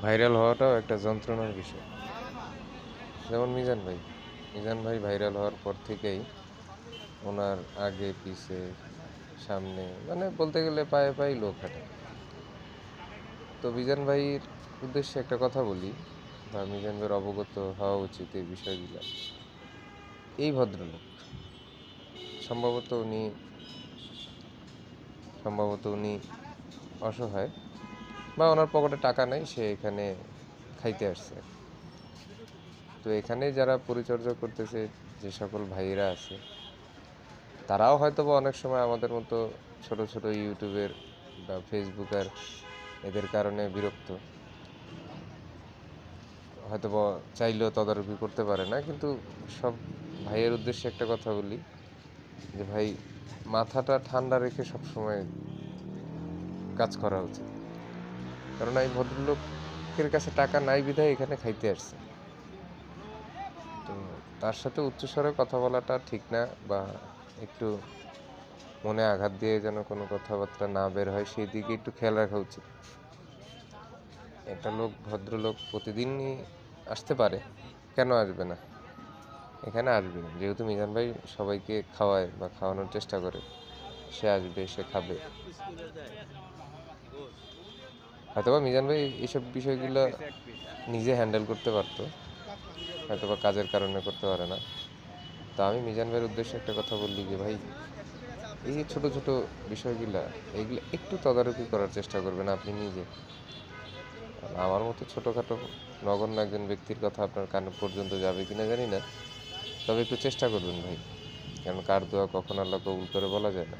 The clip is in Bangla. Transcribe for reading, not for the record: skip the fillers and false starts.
ভাইরাল হওয়াটাও একটা যন্ত্রণার বিষয়। যেমন মিজান ভাই ভাইরাল হওয়ার পর থেকেই ওনার আগে পিছে সামনে মানে বলতে গেলে পায়ে পায়ে লোক হাঁটে। তো মিজান ভাইয়ের উদ্দেশ্যে একটা কথা বলি, বা মিজান ভাইয়ের অবগত হওয়া উচিত এই বিষয়গুলো। এই ভদ্রলোক সম্ভবত উনি সম্ভবত উনি অসহায়, বা ওনার পকেটে টাকা নেই, সে এখানে খাইতে আসছে। তো এখানে যারা পরিচর্যা করতেছে, যে সকল ভাইয়েরা আছে, তারাও হয়তো বা অনেক সময় আমাদের মতো ছোট ছোট ইউটিউবের বা ফেসবুকের এদের কারণে বিরক্ত, হয়তো বা চাইলেও তদারকি করতে পারে না। কিন্তু সব ভাইয়ের উদ্দেশ্যে একটা কথা বলি, যে ভাই, মাথাটা ঠান্ডা রেখে সবসময় কাজ করা উচিত। কারণ এই ভদ্রলোকের কাছে টাকা নাই বিধায় এখানে খাইতে আসছে। তো তার সাথে উচ্চস্বরে কথা বলাটা ঠিক না, বা একটু মনে আঘাত দিয়ে যেন কোনো কথাবার্তা না বের হয়, সেই দিকে একটু খেয়াল রাখা উচিত। একটা ভদ্রলোক প্রতিদিনই আসতে পারে, কেন আসবে না? এখানে আসবে, যেহেতু মিজান ভাই সবাইকে খাওয়ায় বা খাওয়ানোর চেষ্টা করে, সে আসবে, সে খাবে। হয়তোবা মিজান ভাই এইসব বিষয়গুলো নিজে হ্যান্ডেল করতে পারতো, হয়তোবা কাজের কারণে করতে পারে না। তো আমি মিজান ভাইয়ের উদ্দেশ্যে একটা কথা বললি, যে ভাই, এই যে ছোট ছোট বিষয়গুলা, এইগুলো একটু তদারকি করার চেষ্টা করবেন আপনি নিজে। আমার মতো ছোটোখাটো নগণ্য একজন ব্যক্তির কথা আপনার কান পর্যন্ত যাবে কিনা জানি না, তবে একটু চেষ্টা করবেন ভাই, কারণ কার দোয়া কখন আল্লাহ কবুল করে বলা যায় না।